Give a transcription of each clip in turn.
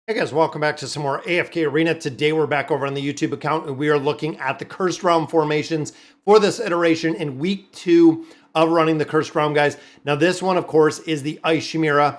Hey guys, welcome back to some more AFK Arena. Today we're back over on the YouTube account and we are looking at the Cursed Realm formations for this iteration in week 2 of running the Cursed Realm, guys. Now this one, of course, is the Ice Shemira.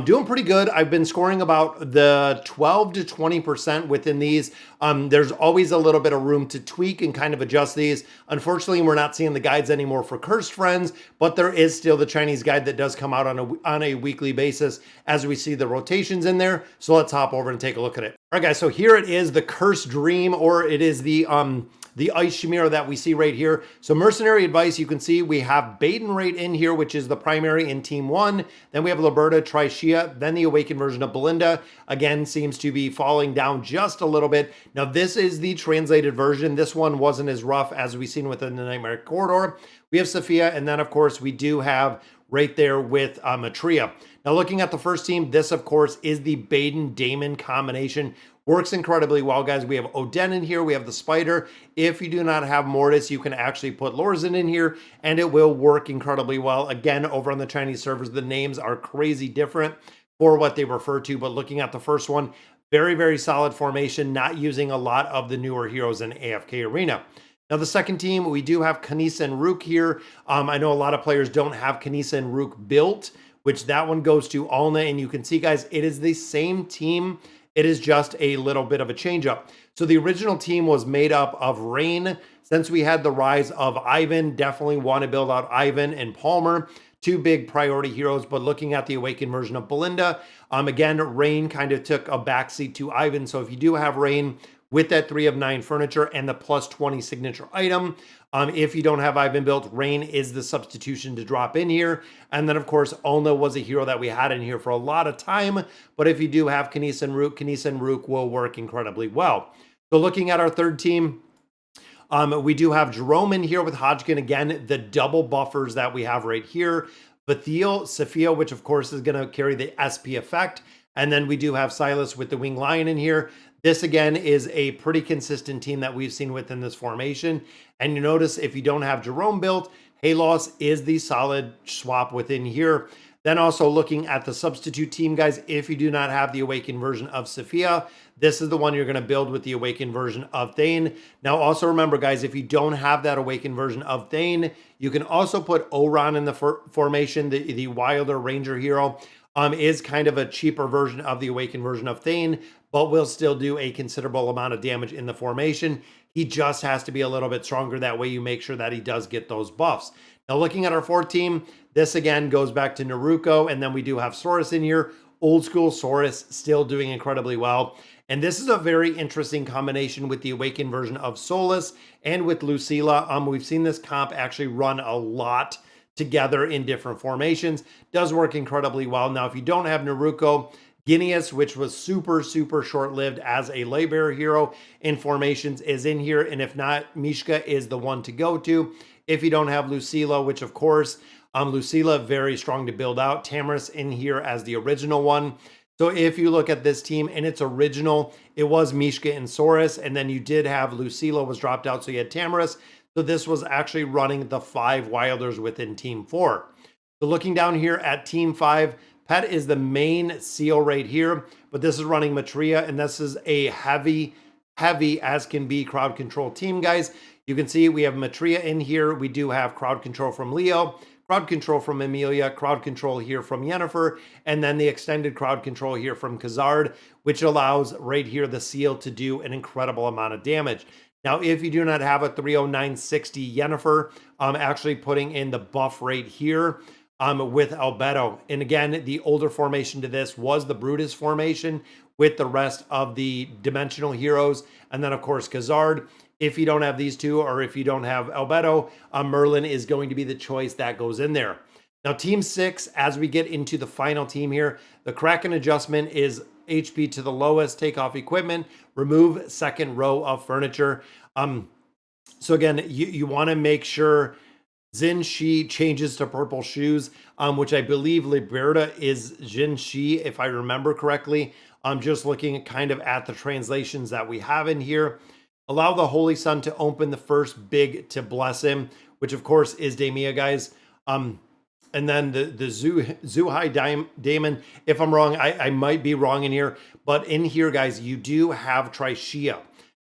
Doing pretty good. I've been scoring about the 12 to 20% within these. There's always a little bit of room to tweak and kind of adjust these. Unfortunately, we're not seeing the guides anymore for Cursed Friends, but there is still the Chinese guide that does come out on a weekly basis as we see the rotations in there. So let's hop over and take a look at it. All right, guys, so here it is, the Cursed Dream, or it is the Ice Shemira that we see right here. So mercenary advice, you can see we have Baden Rate in here, which is the primary in Team 1. Then we have Liberta, Trishia, then the Awakened version of Belinda. Again, seems to be falling down just a little bit. Now, this is the translated version. This one wasn't as rough as we've seen within the Nightmare Corridor. We have Sophia, and then, of course, we do have right there with Matria. Now, looking at the first team, this, of course, is the Baden-Damon combination. Works incredibly well, guys. We have Oden in here. We have the Spider. If you do not have Mortis, you can actually put Lorzen in here, and it will work incredibly well. Again, over on the Chinese servers, the names are crazy different for what they refer to, but looking at the first one, very, very solid formation, not using a lot of the newer heroes in AFK Arena. Now, the second team, we do have Kanisa and Rook here. I know a lot of players don't have Kanisa and Rook built, which that one goes to Alna, and you can see, guys, it is the same team. It is just a little bit of a change up. So the original team was made up of Rain. Since we had the rise of Ivan, definitely want to build out Ivan and Palmer, two big priority heroes. But looking at the Awakened version of Belinda, again, Rain kind of took a backseat to Ivan. So if you do have Rain with that 3 of 9 furniture and the plus 20 signature item, if you don't have Ivan built, Rain is the substitution to drop in here. And then, of course, Ulna was a hero that we had in here for a lot of time. But if you do have Kanisa and Rook will work incredibly well. So looking at our third team, we do have Jerome in here with Hodgkin. Again, the double buffers that we have right here. Bathiel, Sophia, which, of course, is going to carry the SP effect. And then we do have Silas with the Winged Lion in here. This, again, is a pretty consistent team that we've seen within this formation. And you notice if you don't have Jerome built, Halos is the solid swap within here. Then also looking at the substitute team, guys, if you do not have the Awakened version of Sophia, this is the one you're going to build with the Awakened version of Thane. Now, also remember, guys, if you don't have that Awakened version of Thane, you can also put Oran in the formation, the Wilder Ranger hero. Is kind of a cheaper version of the Awakened version of Thane, but will still do a considerable amount of damage in the formation. He just has to be a little bit stronger. That way you make sure that he does get those buffs. Now, looking at our fourth team, this again goes back to Naruko, and then we do have Saurus in here. Old school Saurus still doing incredibly well. And this is a very interesting combination with the Awakened version of Solus and with Lucilla. We've seen this comp actually run a lot together in different formations. Does work incredibly well. Now, if you don't have Naruko, Guineas, which was super short-lived as a Lightbearer hero in formations, is in here. And if not, Mishka is the one to go to. If you don't have Lucilla, which of course, Lucilla, very strong to build out. Tamris in here as the original one. So if you look at this team in its original, it was Mishka and Saurus, and then you did have Lucilla was dropped out, so you had Tamris. So this was actually running the 5 Wilders within Team 4. So looking down here at Team 5, Pet is the main seal right here, but this is running Matria, and this is a heavy as can be crowd control team, guys. You can see we have Matria in here. We do have crowd control from Leo, crowd control from Emilia, crowd control here from Yennefer, and then the extended crowd control here from Khazard, which allows right here the seal to do an incredible amount of damage. Now, if you do not have a 30960 Yennefer, actually putting in the buff right here with Albedo. And again, the older formation to this was the Brutus formation with the rest of the dimensional heroes. And then, of course, Khazard. If you don't have these two, or if you don't have Albedo, Merlin is going to be the choice that goes in there. Now, Team 6, as we get into the final team here, the Kraken adjustment is HP to the lowest, take off equipment, remove second row of furniture. So again, you want to make sure Xin Shi changes to purple shoes, which I believe Liberta is Xin Shi, if I remember correctly. I'm just looking at kind of at the translations that we have in here. Allow the Holy Sun to open the first big to bless him, which of course is Demia, guys. And then the Zuhai Daemon, if I'm wrong, I might be wrong in here, but in here, guys, you do have Trishea.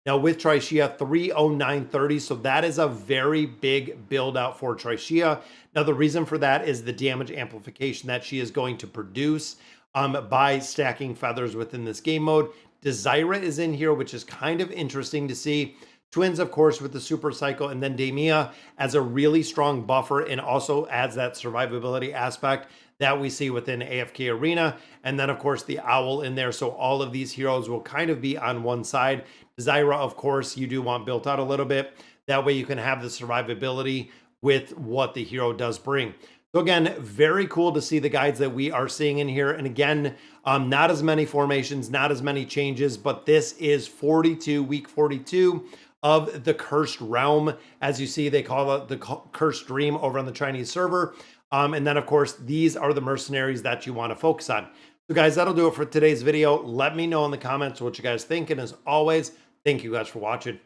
Now with Trishea, 30930, so that is a very big build out for Trishea. Now the reason for that is the damage amplification that she is going to produce by stacking feathers within this game mode. Desira is in here, which is kind of interesting to see. Twins, of course, with the super cycle, and then Demia as a really strong buffer and also adds that survivability aspect that we see within AFK Arena. And then, of course, the owl in there. So all of these heroes will kind of be on one side. Zyra, of course, you do want built out a little bit. That way you can have the survivability with what the hero does bring. So again, very cool to see the guides that we are seeing in here. And again, not as many formations, not as many changes, but this is 42, week 42 of the Cursed Realm. As you see, they call it the Cursed Dream over on the Chinese server. And then, of course, these are the mercenaries that you want to focus on. So guys, that'll do it for today's video. Let me know in the comments what you guys think. And as always, thank you guys for watching.